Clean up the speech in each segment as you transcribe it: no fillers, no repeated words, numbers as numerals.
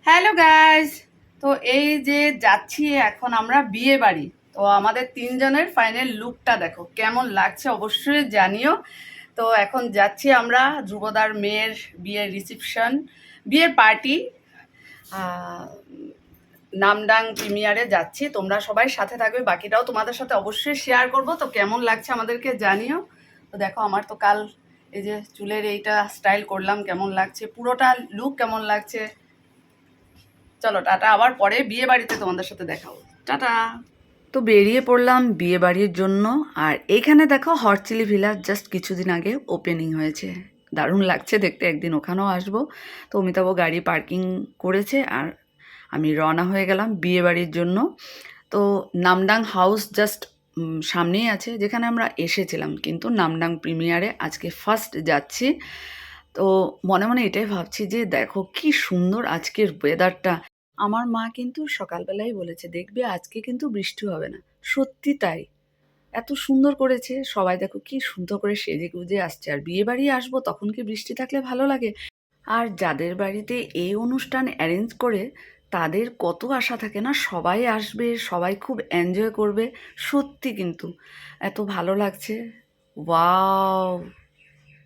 Hello guys. তো এই যে যাচ্ছি এখন আমরা বিয়ে বাড়ি। তো আমাদের তিনজনের ফাইনাল লুকটা দেখো কেমন লাগছে অবশ্যই জানিও। তো এখন যাচ্ছি আমরা ধ্রুবদার মেয়ের বিয়ের রিসেপশন, বিয়ের পার্টি, নামডাং প্রিমিয়ারে যাচ্ছি। তোমরা সবাই সাথে থাকবে, বাকিটাও তোমাদের সাথে অবশ্যই শেয়ার করব। তো কেমন লাগছে আমাদেরকে জানিও। তো দেখো আমার তো কাল এই যে চুলের এইটা স্টাইল করলাম, কেমন লাগছে পুরোটা লুক কেমন লাগছে। চলো টাটা, আবার পরে বিয়ে বাড়িতে তোমাদের সাথে দেখাবো। টাটা। তো বেরিয়ে পড়লাম বিয়ে বাড়ির জন্য। আর এইখানে দেখো হট চিলি ভিলার জাস্ট কিছুদিন আগে ওপেনিং হয়েছে, দারুণ লাগছে দেখতে, একদিন ওখানেও আসবো। তো অমিতাভ গাড়ি পার্কিং করেছে আর আমি রওনা হয়ে গেলাম বিয়ে বাড়ির জন্য। তো নামডাং হাউস জাস্ট সামনেই আছে যেখানে আমরা এসেছিলাম, কিন্তু নামডাং প্রিমিয়ারে আজকে ফার্স্ট যাচ্ছি। তো মনে মনে এটাই ভাবছি যে দেখো কি সুন্দর আজকের ওয়েদারটা। আমার মা কিন্তু সকালবেলাই বলেছে দেখবে আজকে কিন্তু বৃষ্টি হবে না, সত্যি তাই। এত সুন্দর করেছে, সবাই দেখো কি সুন্দর করে সেজে গুজে আসছে। আর বিয়ে বাড়ি আসবো তখন কি বৃষ্টি থাকলে ভালো লাগে? আর যাদের বাড়িতে এই অনুষ্ঠান অ্যারেঞ্জ করে তাদের কত আশা থাকে না, সবাই আসবে, সবাই খুব এনজয় করবে। সত্যি কিন্তু এত ভালো লাগছে। ওয়াও,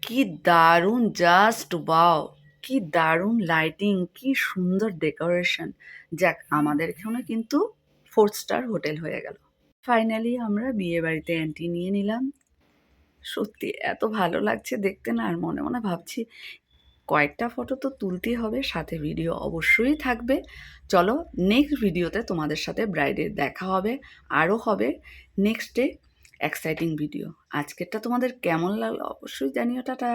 কি দারুণ, জাস্ট ওয়াও, কি দারুণ লাইটিং, কি সুন্দর ডেকোরেশন। যাক, আমাদের এখানে কিন্তু 4 স্টার হোটেল হয়ে গেল। ফাইনালি আমরা বিয়ে বাড়িতে এন্ট্রি নিয়ে নিলাম। সত্যি এত ভালো লাগছে দেখতে না, আর মনে মনে ভাবছি কয়েকটা ফটো তো তুলতেই হবে, সাথে ভিডিও অবশ্যই থাকবে। চলো নেক্সট ভিডিওতে তোমাদের সাথে ব্রাইডের দেখা হবে, আরও হবে নেক্সট ডে এক্সাইটিং ভিডিও। আজকেরটা তোমাদের কেমন লাগলো অবশ্যই জানিও। টাটা।